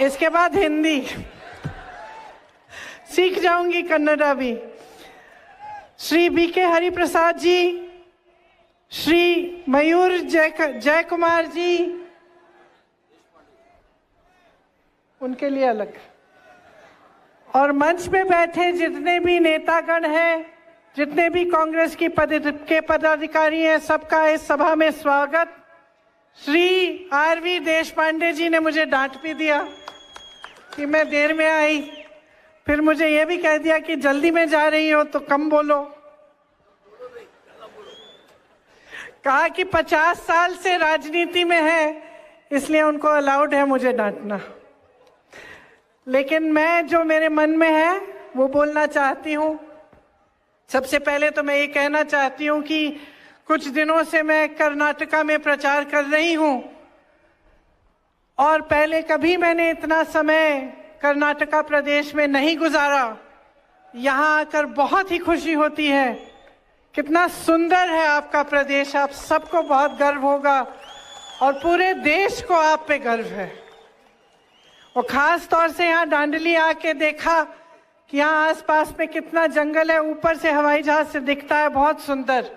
इसके बाद हिंदी सीख जाऊंगी, कन्नड़ा भी। श्री बीके हरिप्रसाद जी, श्री मयूर जय कुमार जी, उनके लिए अलग। और मंच पे बैठे जितने भी नेतागण हैं, जितने भी कांग्रेस के पदाधिकारी हैं, सबका इस सभा में स्वागत। श्री आरवी देशपांडे जी ने मुझे डांट भी दिया कि मैं देर में आई, फिर मुझे ये भी कह दिया कि जल्दी में जा रही हो तो कम बोलो। कहा कि 50 साल से राजनीति में है, इसलिए उनको अलाउड है मुझे डांटना। लेकिन मैं जो मेरे मन में है वो बोलना चाहती हूँ। सबसे पहले तो मैं ये कहना चाहती हूँ कि कुछ दिनों से मैं कर्नाटका में प्रचार कर रही हूँ और पहले कभी मैंने इतना समय कर्नाटका प्रदेश में नहीं गुजारा। यहाँ आकर बहुत ही खुशी होती है। कितना सुंदर है आपका प्रदेश, आप सबको बहुत गर्व होगा और पूरे देश को आप पे गर्व है। और खास तौर से यहाँ दांडली आके देखा कि यहाँ आसपास में कितना जंगल है, ऊपर से हवाई जहाज से दिखता है, बहुत सुंदर।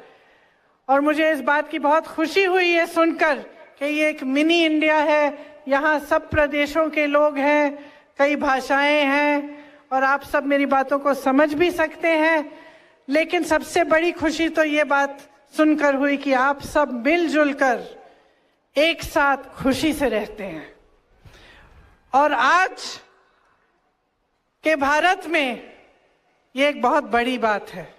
और मुझे इस बात की बहुत खुशी हुई है सुनकर कि ये एक मिनी इंडिया है। यहाँ सब प्रदेशों के लोग हैं, कई भाषाएं हैं और आप सब मेरी बातों को समझ भी सकते हैं। लेकिन सबसे बड़ी खुशी तो ये बात सुनकर हुई कि आप सब मिलजुल कर एक साथ खुशी से रहते हैं। और आज के भारत में ये एक बहुत बड़ी बात है।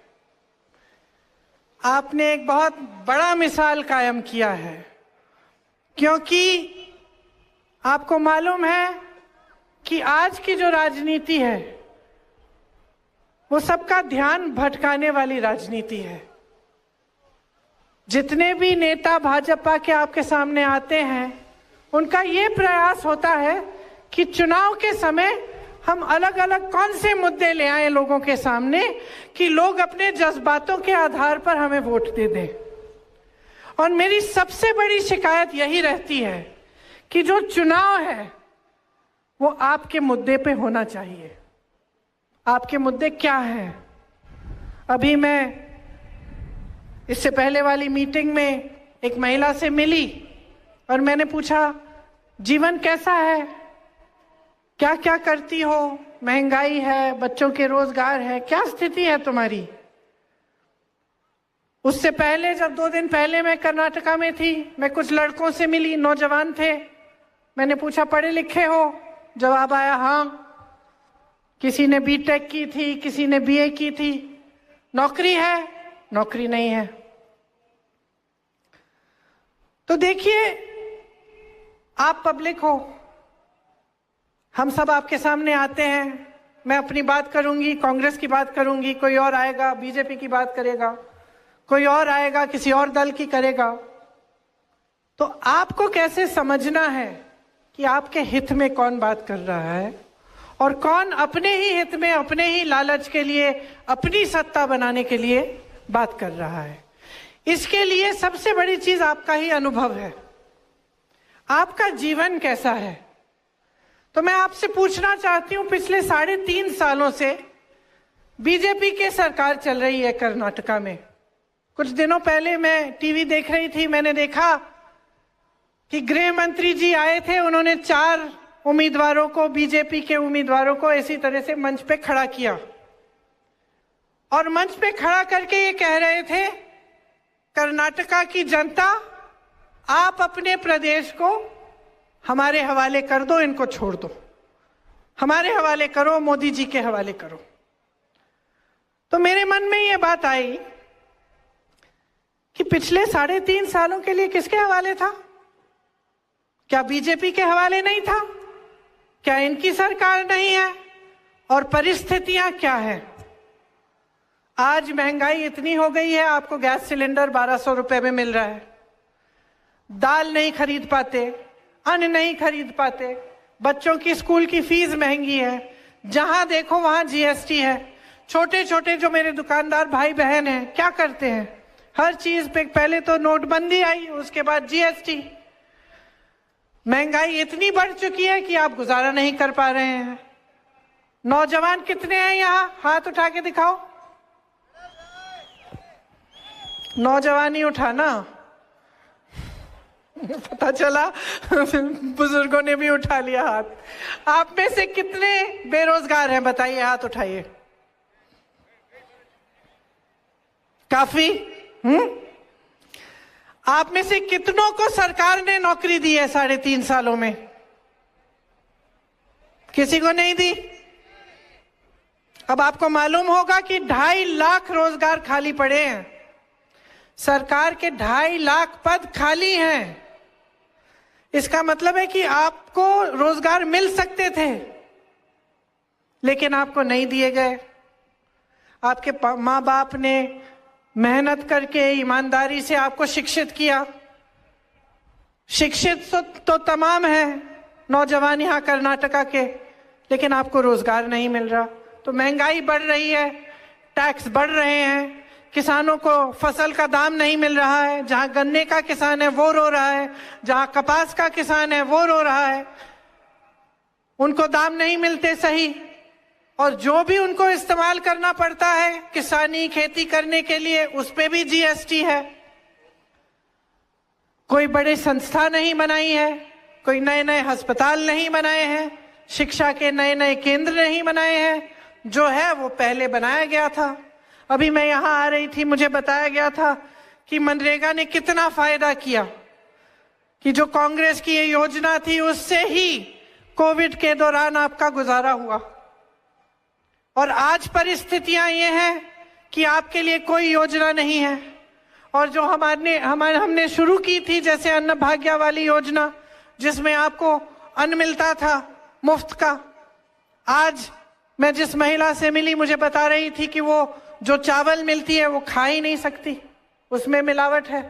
आपने एक बहुत बड़ा मिसाल कायम किया है, क्योंकि आपको मालूम है कि आज की जो राजनीति है वो सबका ध्यान भटकाने वाली राजनीति है। जितने भी नेता भाजपा के आपके सामने आते हैं, उनका ये प्रयास होता है कि चुनाव के समय हम अलग अलग कौन से मुद्दे ले आए लोगों के सामने कि लोग अपने जज्बातों के आधार पर हमें वोट दे दें। और मेरी सबसे बड़ी शिकायत यही रहती है कि जो चुनाव है वो आपके मुद्दे पे होना चाहिए। आपके मुद्दे क्या हैं? अभी मैं इससे पहले वाली मीटिंग में एक महिला से मिली और मैंने पूछा, जीवन कैसा है, क्या क्या करती हो, महंगाई है, बच्चों के रोजगार है, क्या स्थिति है तुम्हारी? उससे पहले जब 2 दिन पहले मैं कर्नाटका में थी, मैं कुछ लड़कों से मिली, नौजवान थे। मैंने पूछा, पढ़े लिखे हो? जवाब आया हाँ। किसी ने बीटेक की थी, किसी ने बीए की थी। नौकरी है? नौकरी नहीं है। तो देखिए, आप पब्लिक हो, हम सब आपके सामने आते हैं। मैं अपनी बात करूंगी, कांग्रेस की बात करूंगी, कोई और आएगा बीजेपी की बात करेगा, कोई और आएगा किसी और दल की करेगा। तो आपको कैसे समझना है कि आपके हित में कौन बात कर रहा है और कौन अपने ही हित में, अपने ही लालच के लिए, अपनी सत्ता बनाने के लिए बात कर रहा है। इसके लिए सबसे बड़ी चीज आपका ही अनुभव है। आपका जीवन कैसा है? तो मैं आपसे पूछना चाहती हूं, पिछले 3.5 सालों से बीजेपी की सरकार चल रही है कर्नाटका में। कुछ दिनों पहले मैं टीवी देख रही थी, मैंने देखा कि गृह मंत्री जी आए थे। उन्होंने 4 उम्मीदवारों को, बीजेपी के उम्मीदवारों को इसी तरह से मंच पे खड़ा किया और मंच पे खड़ा करके ये कह रहे थे, कर्नाटका की जनता, आप अपने प्रदेश को हमारे हवाले कर दो, इनको छोड़ दो, हमारे हवाले करो, मोदी जी के हवाले करो। तो मेरे मन में ये बात आई कि पिछले 3.5 सालों के लिए किसके हवाले था? क्या बीजेपी के हवाले नहीं था? क्या इनकी सरकार नहीं है? और परिस्थितियां क्या है? आज महंगाई इतनी हो गई है, आपको गैस सिलेंडर 1200 रुपए में मिल रहा है, दाल नहीं खरीद पाते, अन्न नहीं खरीद पाते, बच्चों की स्कूल की फीस महंगी है, जहां देखो वहां जीएसटी है। छोटे छोटे जो मेरे दुकानदार भाई बहन हैं, क्या करते हैं? हर चीज पे पहले तो नोटबंदी आई, उसके बाद जीएसटी। महंगाई इतनी बढ़ चुकी है कि आप गुजारा नहीं कर पा रहे हैं। नौजवान कितने हैं यहाँ, हाथ उठा के दिखाओ। नौजवान ही उठाना, पता चला बुजुर्गों ने भी उठा लिया हाथ। आप में से कितने बेरोजगार हैं, बताइए, हाथ उठाइए। काफी। आप में से कितनों को सरकार ने नौकरी दी है 3.5 सालों में? किसी को नहीं दी। अब आपको मालूम होगा कि 2.5 लाख रोजगार खाली पड़े हैं। सरकार के 2.5 लाख पद खाली हैं। इसका मतलब है कि आपको रोजगार मिल सकते थे, लेकिन आपको नहीं दिए गए। आपके माँ बाप ने मेहनत करके ईमानदारी से आपको शिक्षित किया। शिक्षित तो तमाम है नौजवान यहाँ कर्नाटका के, लेकिन आपको रोजगार नहीं मिल रहा। तो महंगाई बढ़ रही है, टैक्स बढ़ रहे हैं, किसानों को फसल का दाम नहीं मिल रहा है। जहां गन्ने का किसान है वो रो रहा है, जहां कपास का किसान है वो रो रहा है। उनको दाम नहीं मिलते सही, और जो भी उनको इस्तेमाल करना पड़ता है किसानी खेती करने के लिए, उस पे भी जीएसटी है। कोई बड़े संस्था नहीं बनाई है, कोई नए नए अस्पताल नहीं बनाए हैं, शिक्षा के नए नए केंद्र नहीं बनाए हैं। जो है वो पहले बनाया गया था। अभी मैं यहां आ रही थी, मुझे बताया गया था कि मनरेगा ने कितना फायदा किया, कि जो कांग्रेस की ये योजना थी उससे ही कोविड के दौरान आपका गुजारा हुआ। और आज परिस्थितियां ये हैं कि आपके लिए कोई योजना नहीं है। और जो हमने शुरू की थी, जैसे अन्न भाग्य वाली योजना, जिसमें आपको अन्न मिलता था मुफ्त का, आज मैं जिस महिला से मिली मुझे बता रही थी कि वो जो चावल मिलती है वो खा ही नहीं सकती, उसमें मिलावट है।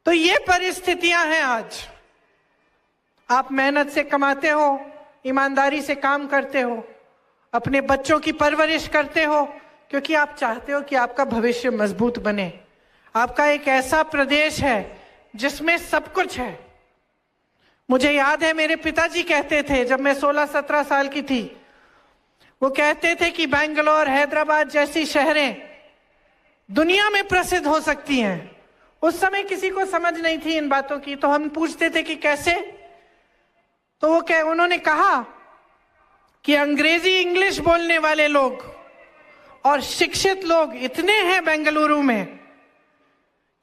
तो ये परिस्थितियां हैं आज। आप मेहनत से कमाते हो, ईमानदारी से काम करते हो, अपने बच्चों की परवरिश करते हो, क्योंकि आप चाहते हो कि आपका भविष्य मजबूत बने। आपका एक ऐसा प्रदेश है जिसमें सब कुछ है। मुझे याद है मेरे पिताजी कहते थे, जब मैं 16-17 साल की थी, वो कहते थे कि बेंगलोर, हैदराबाद जैसी शहरें दुनिया में प्रसिद्ध हो सकती हैं। उस समय किसी को समझ नहीं थी इन बातों की, तो हम पूछते थे कि कैसे? तो उन्होंने कहा कि अंग्रेजी इंग्लिश बोलने वाले लोग और शिक्षित लोग इतने हैं बेंगलुरु में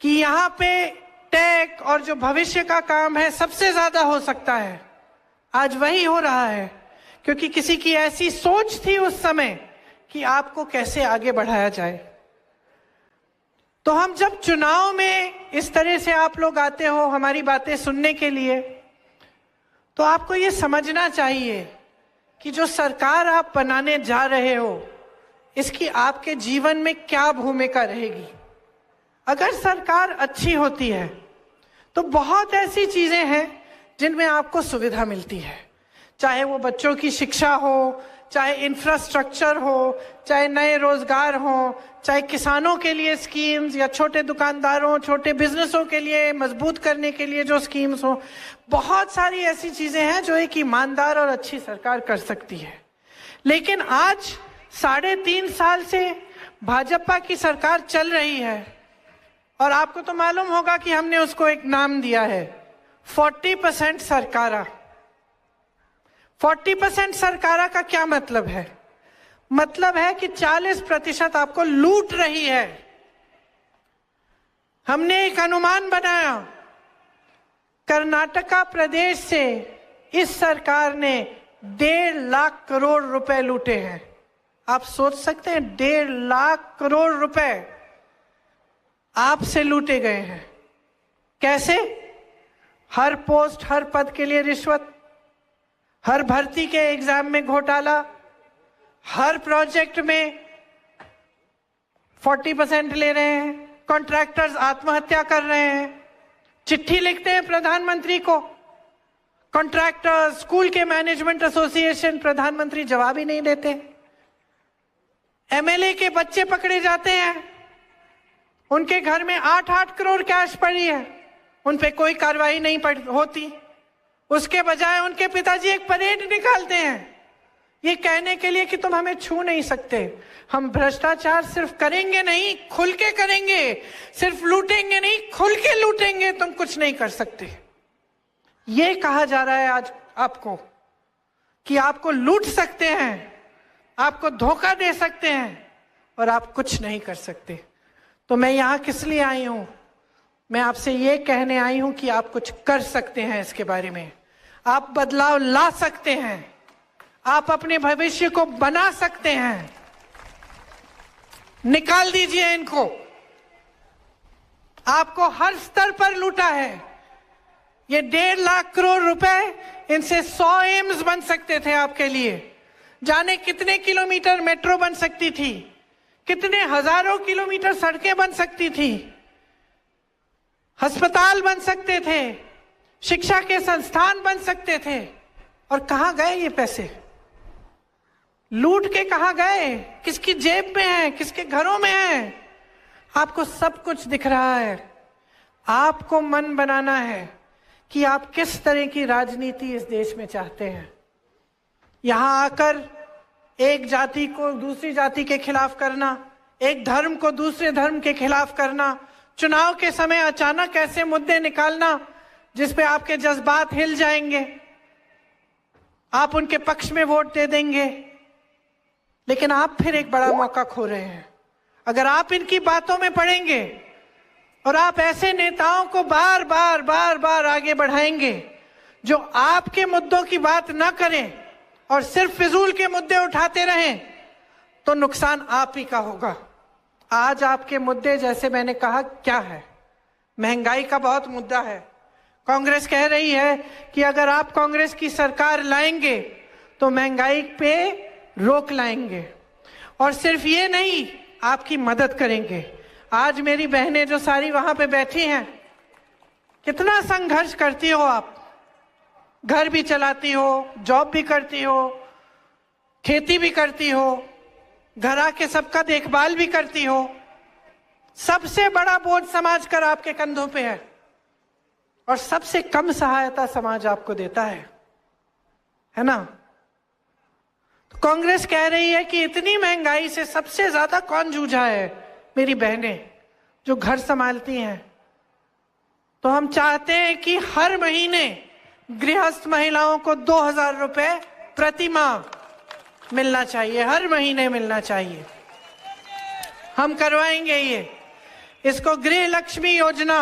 कि यहाँ पे टेक और जो भविष्य का काम है सबसे ज्यादा हो सकता है। आज वही हो रहा है, क्योंकि किसी की ऐसी सोच थी उस समय कि आपको कैसे आगे बढ़ाया जाए। तो हम जब चुनाव में इस तरह से आप लोग आते हो हमारी बातें सुनने के लिए, तो आपको ये समझना चाहिए कि जो सरकार आप बनाने जा रहे हो, इसकी आपके जीवन में क्या भूमिका रहेगी। अगर सरकार अच्छी होती है तो बहुत ऐसी चीजें हैं जिनमें आपको सुविधा मिलती है, चाहे वो बच्चों की शिक्षा हो, चाहे इंफ्रास्ट्रक्चर हो, चाहे नए रोजगार हो, चाहे किसानों के लिए स्कीम्स, या छोटे दुकानदारों, छोटे बिजनेसों के लिए मजबूत करने के लिए जो स्कीम्स हो। बहुत सारी ऐसी चीजें हैं जो एक ईमानदार और अच्छी सरकार कर सकती है। लेकिन आज 3.5 साल से भाजपा की सरकार चल रही है, और आपको तो मालूम होगा कि हमने उसको एक नाम दिया है, 40% सरकारा। 40% सरकारा का क्या मतलब है? मतलब है कि 40% आपको लूट रही है। हमने एक अनुमान बनाया, कर्नाटका प्रदेश से इस सरकार ने 1.5 लाख करोड़ रुपए लूटे हैं। आप सोच सकते हैं, 1.5 लाख करोड़ रुपए आपसे लूटे गए हैं। कैसे? हर पोस्ट, हर पद के लिए रिश्वत, हर भर्ती के एग्जाम में घोटाला, हर प्रोजेक्ट में 40% ले रहे हैं, कॉन्ट्रैक्टर्स आत्महत्या कर रहे हैं, चिट्ठी लिखते हैं प्रधानमंत्री को, कॉन्ट्रैक्टर्स, स्कूल के मैनेजमेंट एसोसिएशन, प्रधानमंत्री जवाब ही नहीं देते। एमएलए के बच्चे पकड़े जाते हैं, उनके घर में 8-8 करोड़ कैश पड़ी है, उन पे कोई कार्रवाई नहीं होती। उसके बजाय उनके पिताजी एक परेड निकालते हैं ये कहने के लिए कि तुम हमें छू नहीं सकते। हम भ्रष्टाचार सिर्फ करेंगे नहीं, खुल के करेंगे। सिर्फ लूटेंगे नहीं, खुल के लूटेंगे, तुम कुछ नहीं कर सकते। ये कहा जा रहा है आज आपको कि आपको लूट सकते हैं, आपको धोखा दे सकते हैं और आप कुछ नहीं कर सकते। तो मैं यहां किस लिए आई हूं? मैं आपसे ये कहने आई हूं कि आप कुछ कर सकते हैं। इसके बारे में आप बदलाव ला सकते हैं, आप अपने भविष्य को बना सकते हैं। निकाल दीजिए इनको। आपको हर स्तर पर लूटा है। ये 1.5 लाख करोड़ रुपए, इनसे 100 एम्स बन सकते थे आपके लिए। जाने कितने किलोमीटर मेट्रो बन सकती थी, कितने हजारों किलोमीटर सड़कें बन सकती थी, अस्पताल बन सकते थे, शिक्षा के संस्थान बन सकते थे। और कहां गए ये पैसे? लूट के कहां गए? किसकी जेब में है, किसके घरों में है? आपको सब कुछ दिख रहा है। आपको मन बनाना है कि आप किस तरह की राजनीति इस देश में चाहते हैं। यहां आकर एक जाति को दूसरी जाति के खिलाफ करना, एक धर्म को दूसरे धर्म के खिलाफ करना, चुनाव के समय अचानक ऐसे मुद्दे निकालना जिस पे आपके जज्बात हिल जाएंगे, आप उनके पक्ष में वोट दे देंगे, लेकिन आप फिर एक बड़ा मौका खो रहे हैं। अगर आप इनकी बातों में पड़ेंगे और आप ऐसे नेताओं को बार बार आगे बढ़ाएंगे जो आपके मुद्दों की बात ना करें और सिर्फ फिजूल के मुद्दे उठाते रहें, तो नुकसान आप ही का होगा। आज आपके मुद्दे, जैसे मैंने कहा, क्या है? महंगाई का बहुत मुद्दा है। कांग्रेस कह रही है कि अगर आप कांग्रेस की सरकार लाएंगे तो महंगाई पे रोक लाएंगे, और सिर्फ ये नहीं, आपकी मदद करेंगे। आज मेरी बहनें जो सारी वहां पे बैठी हैं, कितना संघर्ष करती हो आप। घर भी चलाती हो, जॉब भी करती हो, खेती भी करती हो, घर आके सबका देखभाल भी करती हो। सबसे बड़ा बोझ समाज कर आपके कंधों पे है और सबसे कम सहायता समाज आपको देता है ना? तो कांग्रेस कह रही है कि इतनी महंगाई से सबसे ज्यादा कौन जूझा है? मेरी बहनें जो घर संभालती हैं। तो हम चाहते हैं कि हर महीने गृहस्थ महिलाओं को 2000 रुपए प्रति माह मिलना चाहिए, हर महीने मिलना चाहिए। हम करवाएंगे ये। इसको गृह लक्ष्मी योजना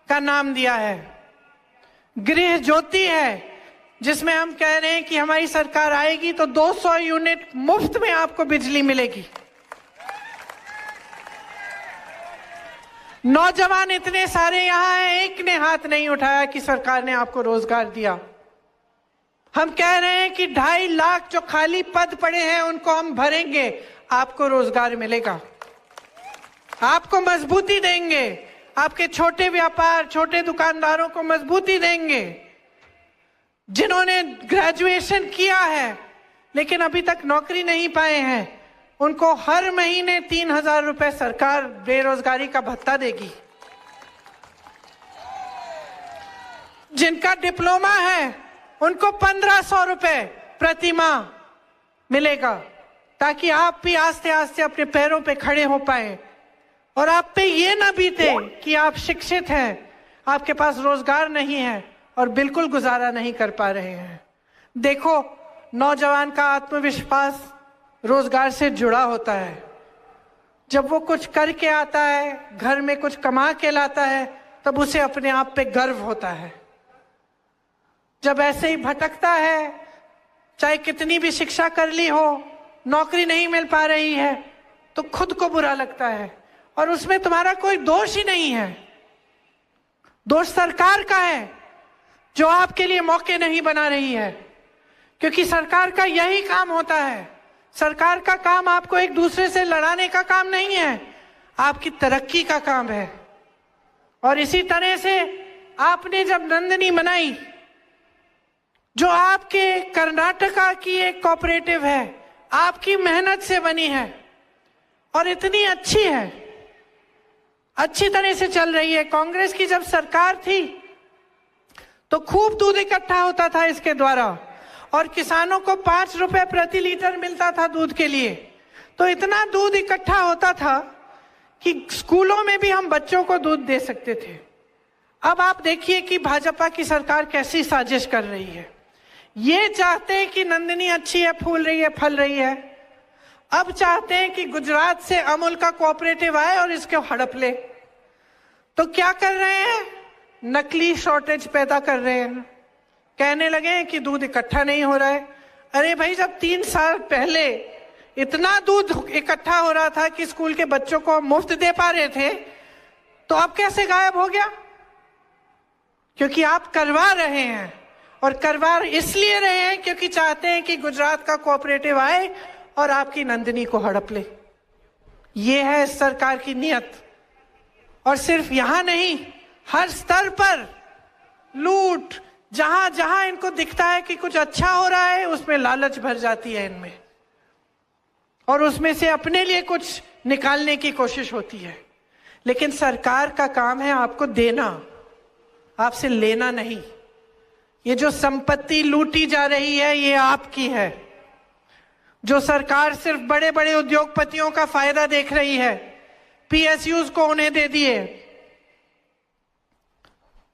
का नाम दिया है। गृह ज्योति है, जिसमें हम कह रहे हैं कि हमारी सरकार आएगी तो 200 यूनिट मुफ्त में आपको बिजली मिलेगी। नौजवान इतने सारे यहां हैं, एक ने हाथ नहीं उठाया कि सरकार ने आपको रोजगार दिया। हम कह रहे हैं कि 2.5 लाख जो खाली पद पड़े हैं उनको हम भरेंगे, आपको रोजगार मिलेगा, आपको मजबूती देंगे, आपके छोटे व्यापार, छोटे दुकानदारों को मजबूती देंगे। जिन्होंने ग्रेजुएशन किया है लेकिन अभी तक नौकरी नहीं पाए हैं, उनको हर महीने 3000 रुपए सरकार बेरोजगारी का भत्ता देगी। जिनका डिप्लोमा है उनको 1500 रुपए प्रति माह मिलेगा, ताकि आप भी आस्ते आस्ते अपने पैरों पे खड़े हो पाए और आप पे ये ना बीते कि आप शिक्षित हैं, आपके पास रोजगार नहीं है और बिल्कुल गुजारा नहीं कर पा रहे हैं। देखो, नौजवान का आत्मविश्वास रोजगार से जुड़ा होता है। जब वो कुछ करके आता है, घर में कुछ कमा के लाता है, तब उसे अपने आप पे गर्व होता है। जब ऐसे ही भटकता है, चाहे कितनी भी शिक्षा कर ली हो, नौकरी नहीं मिल पा रही है, तो खुद को बुरा लगता है और उसमें तुम्हारा कोई दोष ही नहीं है। दोष सरकार का है जो आपके लिए मौके नहीं बना रही है, क्योंकि सरकार का यही काम होता है। सरकार का काम आपको एक दूसरे से लड़ाने का काम नहीं है, आपकी तरक्की का काम है। और इसी तरह से आपने जब नंदिनी बनाई, जो आपके कर्नाटका की एक कोऑपरेटिव है, आपकी मेहनत से बनी है और इतनी अच्छी है, अच्छी तरह से चल रही है। कांग्रेस की जब सरकार थी तो खूब दूध इकट्ठा होता था इसके द्वारा, और किसानों को 5 रुपए प्रति लीटर मिलता था दूध के लिए। तो इतना दूध इकट्ठा होता था कि स्कूलों में भी हम बच्चों को दूध दे सकते थे। अब आप देखिए कि भाजपा की सरकार कैसी साजिश कर रही है। ये चाहते हैं कि नंदिनी अच्छी है, फूल रही है, फल रही है। अब चाहते हैं कि गुजरात से अमूल का कोऑपरेटिव आए और इसको हड़प ले। तो क्या कर रहे हैं? नकली शॉर्टेज पैदा कर रहे हैं। कहने लगे हैं कि दूध इकट्ठा नहीं हो रहा है। अरे भाई, जब 3 साल पहले इतना दूध इकट्ठा हो रहा था कि स्कूल के बच्चों को मुफ्त दे पा रहे थे, तो अब कैसे गायब हो गया? क्योंकि आप करवा रहे हैं, और करवा इसलिए रहे हैं क्योंकि चाहते हैं कि गुजरात का कोऑपरेटिव आए और आपकी नंदिनी को हड़प ले। ये है इस सरकार की नीयत। और सिर्फ यहां नहीं, हर स्तर पर लूट। जहां जहां इनको दिखता है कि कुछ अच्छा हो रहा है, उसमें लालच भर जाती है इनमें, और उसमें से अपने लिए कुछ निकालने की कोशिश होती है। लेकिन सरकार का काम है आपको देना, आपसे लेना नहीं। ये जो संपत्ति लूटी जा रही है, ये आपकी है। जो सरकार सिर्फ बड़े बड़े उद्योगपतियों का फायदा देख रही है, पीएसयूज को उन्हें दे दिए,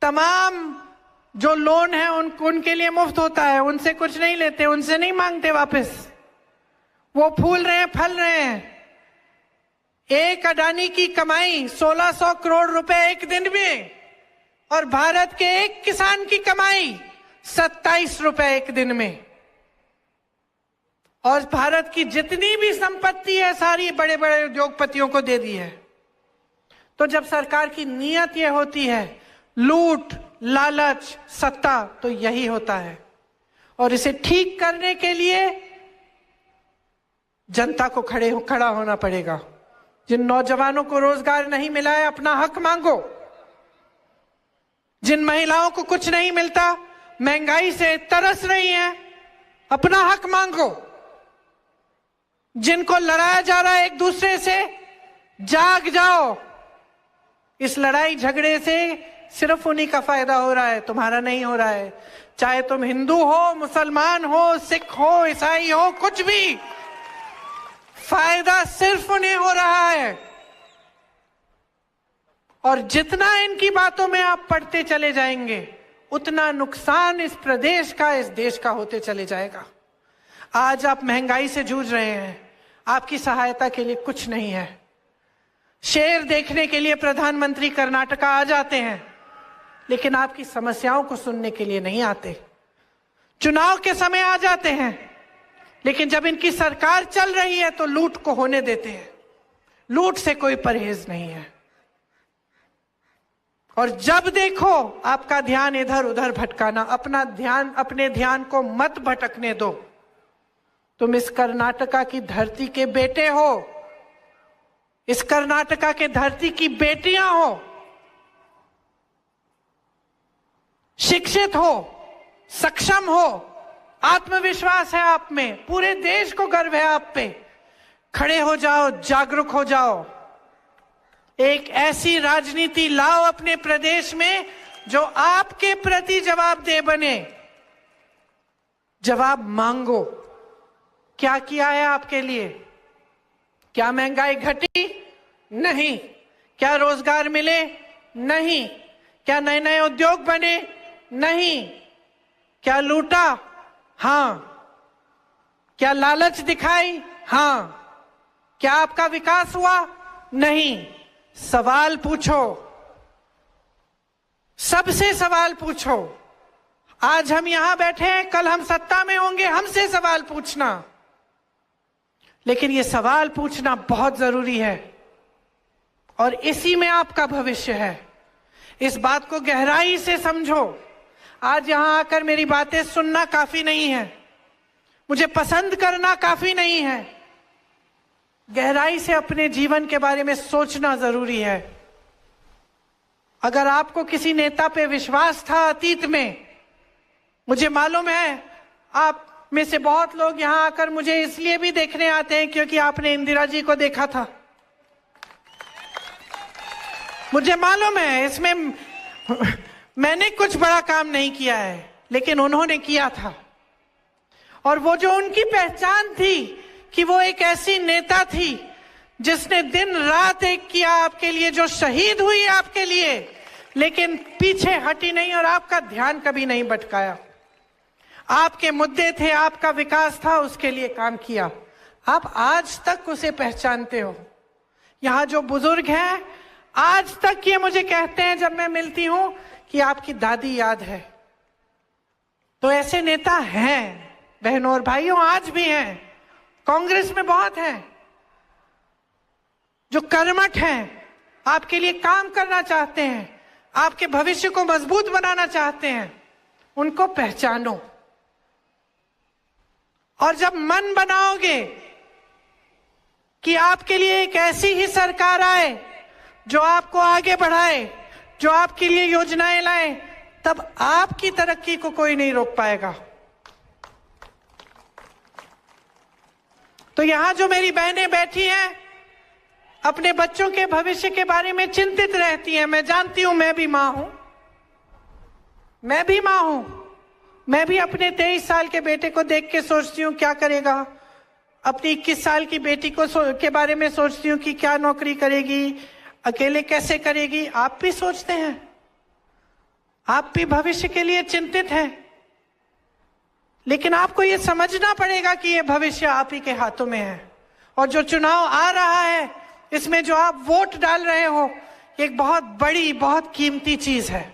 तमाम जो लोन है उनके लिए मुफ्त होता है, उनसे कुछ नहीं लेते, उनसे नहीं मांगते वापस। वो फूल रहे हैं, फल रहे हैं। एक अडानी की कमाई 1600 करोड़ रुपए एक दिन में, और भारत के एक किसान की कमाई 27 रुपए एक दिन में। और भारत की जितनी भी संपत्ति है सारी बड़े बड़े उद्योगपतियों को दे दी है। तो जब सरकार की नीयत यह होती है लूट, लालच, सत्ता, तो यही होता है। और इसे ठीक करने के लिए जनता को खड़ा होना पड़ेगा। जिन नौजवानों को रोजगार नहीं मिला है, अपना हक मांगो। जिन महिलाओं को कुछ नहीं मिलता, महंगाई से तरस रही हैं, अपना हक मांगो। जिनको लड़ाया जा रहा है एक दूसरे से, जाग जाओ। इस लड़ाई झगड़े से सिर्फ उन्हीं का फायदा हो रहा है, तुम्हारा नहीं हो रहा है। चाहे तुम हिंदू हो, मुसलमान हो, सिख हो, ईसाई हो, कुछ भी, फायदा सिर्फ उन्हें हो रहा है। और जितना इनकी बातों में आप पढ़ते चले जाएंगे, उतना नुकसान इस प्रदेश का, इस देश का होते चले जाएगा। आज आप महंगाई से जूझ रहे हैं, आपकी सहायता के लिए कुछ नहीं है। शेर देखने के लिए प्रधानमंत्री कर्नाटका आ जाते हैं, लेकिन आपकी समस्याओं को सुनने के लिए नहीं आते। चुनाव के समय आ जाते हैं, लेकिन जब इनकी सरकार चल रही है तो लूट को होने देते हैं। लूट से कोई परहेज नहीं है। और जब देखो आपका ध्यान इधर उधर भटकाना, अपने ध्यान को मत भटकने दो। तुम इस कर्नाटका की धरती के बेटे हो, इस कर्नाटका के धरती की बेटियां हो, शिक्षित हो, सक्षम हो, आत्मविश्वास है आप में, पूरे देश को गर्व है आप पे। खड़े हो जाओ, जागरूक हो जाओ। एक ऐसी राजनीति लाओ अपने प्रदेश में जो आपके प्रति जवाबदेह बने। जवाब मांगो। क्या किया है आपके लिए? क्या महंगाई घटी? नहीं। क्या रोजगार मिले? नहीं। क्या नए नए उद्योग बने? नहीं। क्या लूटा? हां। क्या लालच दिखाई? हां। क्या आपका विकास हुआ? नहीं। सवाल पूछो, सबसे सवाल पूछो। आज हम यहां बैठे हैं, कल हम सत्ता में होंगे, हमसे सवाल पूछना। लेकिन यह सवाल पूछना बहुत जरूरी है, और इसी में आपका भविष्य है। इस बात को गहराई से समझो। आज यहां आकर मेरी बातें सुनना काफी नहीं है, मुझे पसंद करना काफी नहीं है। गहराई से अपने जीवन के बारे में सोचना जरूरी है। अगर आपको किसी नेता पे विश्वास था अतीत में, मुझे मालूम है आप में से बहुत लोग यहां आकर मुझे इसलिए भी देखने आते हैं क्योंकि आपने इंदिरा जी को देखा था। मुझे मालूम है इसमें मैंने कुछ बड़ा काम नहीं किया है, लेकिन उन्होंने किया था। और वो जो उनकी पहचान थी कि वो एक ऐसी नेता थी जिसने दिन रात एक किया आपके लिए, जो शहीद हुई आपके लिए, लेकिन पीछे हटी नहीं और आपका ध्यान कभी नहीं भटकाया। आपके मुद्दे थे, आपका विकास था, उसके लिए काम किया। आप आज तक उसे पहचानते हो। यहां जो बुजुर्ग हैं आज तक ये मुझे कहते हैं जब मैं मिलती हूं कि आपकी दादी याद है। तो ऐसे नेता हैं बहनों और भाइयों, आज भी हैं, कांग्रेस में बहुत हैं जो कर्मठ हैं, आपके लिए काम करना चाहते हैं, आपके भविष्य को मजबूत बनाना चाहते हैं। उनको पहचानो और जब मन बनाओगे कि आपके लिए एक ऐसी ही सरकार आए जो आपको आगे बढ़ाए, जो आपके लिए योजनाएं लाए, तब आपकी तरक्की को कोई नहीं रोक पाएगा। तो यहां जो मेरी बहनें बैठी हैं, अपने बच्चों के भविष्य के बारे में चिंतित रहती हैं। मैं जानती हूं, मैं भी मां हूं, मैं भी मां हूं। मैं भी अपने 23 साल के बेटे को देख के सोचती हूँ क्या करेगा, अपनी 21 साल की बेटी को के बारे में सोचती हूँ कि क्या नौकरी करेगी, अकेले कैसे करेगी। आप भी सोचते हैं, आप भी भविष्य के लिए चिंतित हैं, लेकिन आपको यह समझना पड़ेगा कि यह भविष्य आप ही के हाथों में है। और जो चुनाव आ रहा है, इसमें जो आप वोट डाल रहे हो, एक बहुत बड़ी, बहुत कीमती चीज है।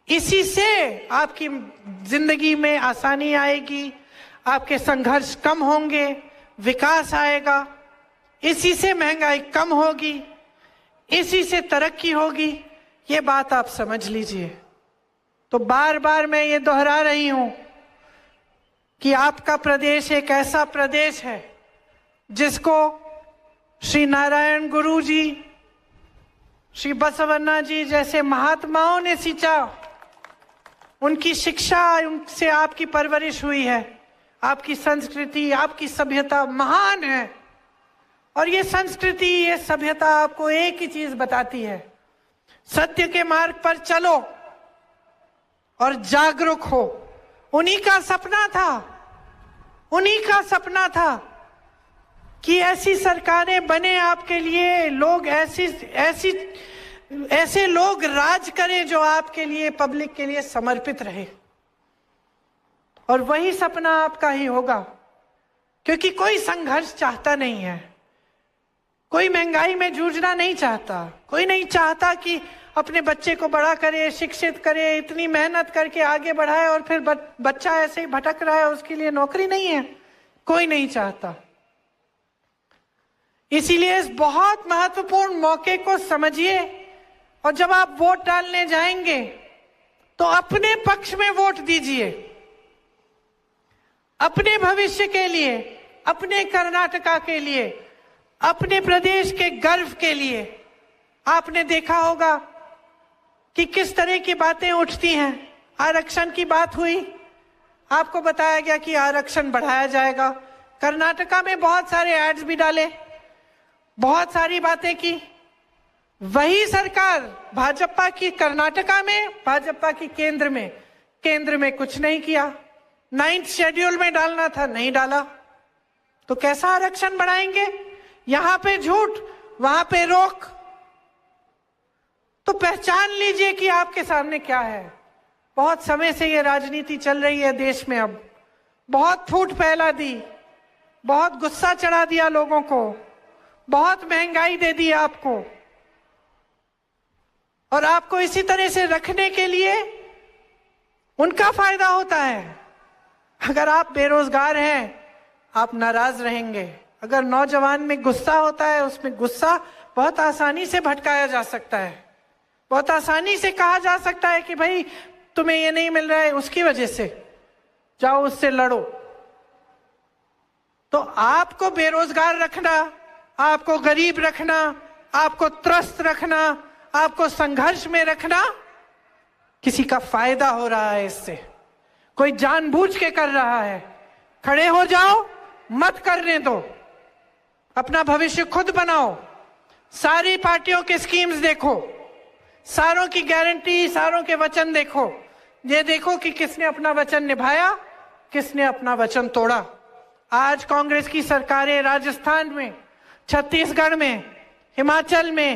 इसी से आपकी जिंदगी में आसानी आएगी, आपके संघर्ष कम होंगे, विकास आएगा, इसी से महंगाई कम होगी, इसी से तरक्की होगी। ये बात आप समझ लीजिए। तो बार बार मैं ये दोहरा रही हूं कि आपका प्रदेश एक ऐसा प्रदेश है जिसको श्री नारायण गुरु जी, श्री बसवन्ना जी जैसे महात्माओं ने सींचा। उनकी शिक्षा, उनसे आपकी परवरिश हुई है। आपकी संस्कृति, आपकी सभ्यता महान है। और ये संस्कृति, ये सभ्यता आपको एक ही चीज बताती है, सत्य के मार्ग पर चलो और जागरूक हो। उन्हीं का सपना था, उन्हीं का सपना था कि ऐसी सरकारें बने आपके लिए, लोग ऐसे लोग राज करें जो आपके लिए, पब्लिक के लिए समर्पित रहे। और वही सपना आपका ही होगा, क्योंकि कोई संघर्ष चाहता नहीं है, कोई महंगाई में जूझना नहीं चाहता, कोई नहीं चाहता कि अपने बच्चे को बड़ा करे, शिक्षित करे, इतनी मेहनत करके आगे बढ़ाए और फिर बच्चा ऐसे ही भटक रहा है, उसके लिए नौकरी नहीं है, कोई नहीं चाहता। इसीलिए इस बहुत महत्वपूर्ण मौके को समझिए और जब आप वोट डालने जाएंगे तो अपने पक्ष में वोट दीजिए, अपने भविष्य के लिए, अपने कर्नाटका के लिए, अपने प्रदेश के गर्व के लिए। आपने देखा होगा कि किस तरह की बातें उठती हैं। आरक्षण की बात हुई, आपको बताया गया कि आरक्षण बढ़ाया जाएगा। कर्नाटका में बहुत सारे एड्स भी डाले, बहुत सारी बातें की। वही सरकार भाजपा की कर्नाटका में, भाजपा की केंद्र में कुछ नहीं किया। 9th शेड्यूल में डालना था, नहीं डाला। तो कैसा आरक्षण बढ़ाएंगे? यहां पे झूठ, वहां पे रोक। तो पहचान लीजिए कि आपके सामने क्या है। बहुत समय से ये राजनीति चल रही है देश में, अब बहुत फूट फैला दी, बहुत गुस्सा चढ़ा दिया लोगों को, बहुत महंगाई दे दी आपको। और आपको इसी तरह से रखने के लिए उनका फायदा होता है। अगर आप बेरोजगार हैं, आप नाराज रहेंगे। अगर नौजवान में गुस्सा होता है, उसमें गुस्सा बहुत आसानी से भटकाया जा सकता है, बहुत आसानी से कहा जा सकता है कि भाई तुम्हें ये नहीं मिल रहा है, उसकी वजह से जाओ उससे लड़ो। तो आपको बेरोजगार रखना, आपको गरीब रखना, आपको त्रस्त रखना, आपको संघर्ष में रखना, किसी का फायदा हो रहा है इससे, कोई जानबूझ के कर रहा है। खड़े हो जाओ, मत करने दो, अपना भविष्य खुद बनाओ। सारी पार्टियों के स्कीम्स देखो, सारों की गारंटी, सारों के वचन देखो, ये देखो कि किसने अपना वचन निभाया, किसने अपना वचन तोड़ा। आज कांग्रेस की सरकारें राजस्थान में, छत्तीसगढ़ में, हिमाचल में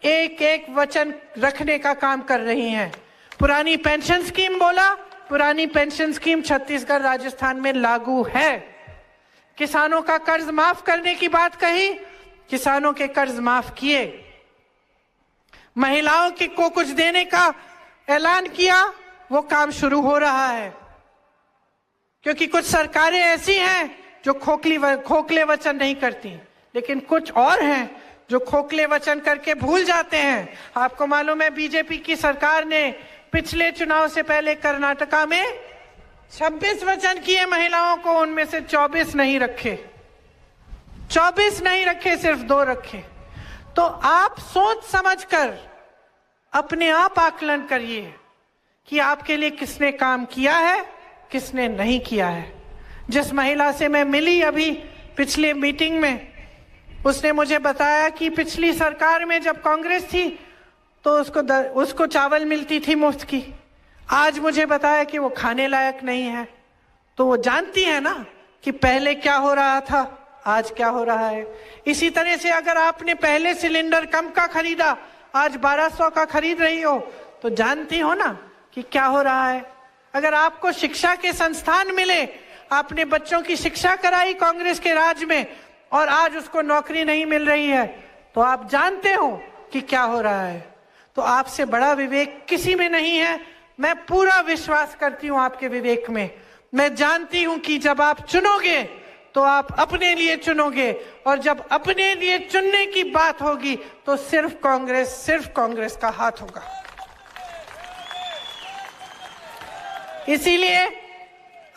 एक एक वचन रखने का काम कर रही हैं। पुरानी पेंशन स्कीम बोला, पुरानी पेंशन स्कीम छत्तीसगढ़ राजस्थान में लागू है। किसानों का कर्ज माफ करने की बात कही, किसानों के कर्ज माफ किए। महिलाओं को कुछ देने का ऐलान किया, वो काम शुरू हो रहा है। क्योंकि कुछ सरकारें ऐसी हैं जो खोखले वचन नहीं करती, लेकिन कुछ और हैं जो खोखले वचन करके भूल जाते हैं। आपको मालूम है बीजेपी की सरकार ने पिछले चुनाव से पहले कर्नाटका में 26 वचन किए महिलाओं को, उनमें से 24 नहीं रखे, 24 नहीं रखे, सिर्फ 2 रखे। तो आप सोच समझकर अपने आप आकलन करिए कि आपके लिए किसने काम किया है, किसने नहीं किया है। जिस महिला से मैं मिली अभी पिछले मीटिंग में, उसने मुझे बताया कि पिछली सरकार में जब कांग्रेस थी तो उसको चावल मिलती थी मुफ्त की। आज मुझे बताया कि वो खाने लायक नहीं है। तो वो जानती है ना कि पहले क्या हो रहा था, आज क्या हो रहा है। इसी तरह से अगर आपने पहले सिलेंडर कम का खरीदा, आज 1200 का खरीद रही हो, तो जानती हो ना कि क्या हो रहा है। अगर आपको शिक्षा के संस्थान मिले, आपने बच्चों की शिक्षा कराई कांग्रेस के राज में, और आज उसको नौकरी नहीं मिल रही है, तो आप जानते हो कि क्या हो रहा है। तो आपसे बड़ा विवेक किसी में नहीं है। मैं पूरा विश्वास करती हूं आपके विवेक में। मैं जानती हूं कि जब आप चुनोगे तो आप अपने लिए चुनोगे, और जब अपने लिए चुनने की बात होगी तो सिर्फ कांग्रेस का हाथ होगा। इसीलिए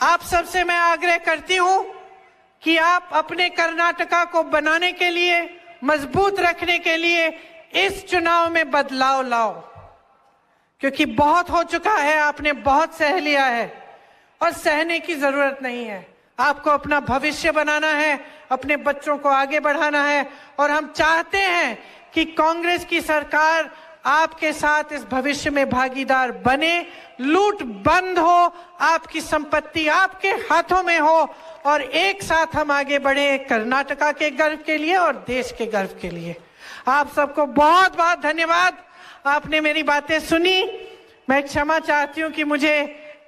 आप सबसे मैं आग्रह करती हूं कि आप अपने कर्नाटका को बनाने के लिए, मजबूत रखने के लिए इस चुनाव में बदलाव लाओ। क्योंकि बहुत हो चुका है, आपने बहुत सह लिया है और सहने की जरूरत नहीं है। आपको अपना भविष्य बनाना है, अपने बच्चों को आगे बढ़ाना है, और हम चाहते हैं कि कांग्रेस की सरकार आपके साथ इस भविष्य में भागीदार बने, लूट बंद हो, आपकी संपत्ति आपके हाथों में हो, और एक साथ हम आगे बढ़े कर्नाटका के गर्व के लिए और देश के गर्व के लिए। आप सबको बहुत बहुत धन्यवाद, आपने मेरी बातें सुनी। मैं क्षमा चाहती हूं कि मुझे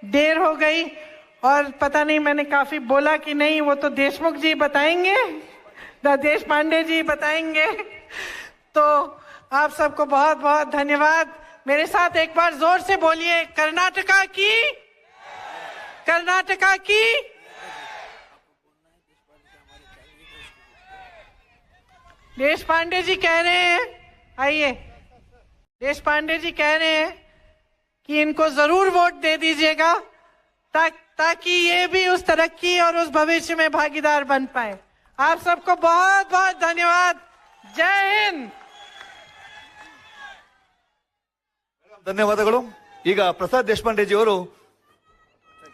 देर हो गई, और पता नहीं मैंने काफी बोला कि नहीं, वो तो देशमुख जी बताएंगे, देश पांडे जी बताएंगे। तो आप सबको बहुत बहुत धन्यवाद। मेरे साथ एक बार जोर से बोलिए, कर्नाटका की, कर्नाटका की। देश पांडे जी कह रहे हैं, आइए, देश पांडे जी कह रहे हैं कि इनको जरूर वोट दे दीजिएगा ताकि ये भी उस तरक्की और उस भविष्य में भागीदार बन पाए। आप सबको बहुत बहुत धन्यवाद। जय हिंद। ಧನ್ಯವಾದಗಳು। ಈಗ ಪ್ರಸಾದ್ ದೇಶಪಾಂಡೆ ಜಿ ಅವರು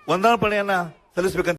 ವಂದನಾರ್ಪಣೆಯನ್ನ ಸಲ್ಲಿಸಬೇಕಂತ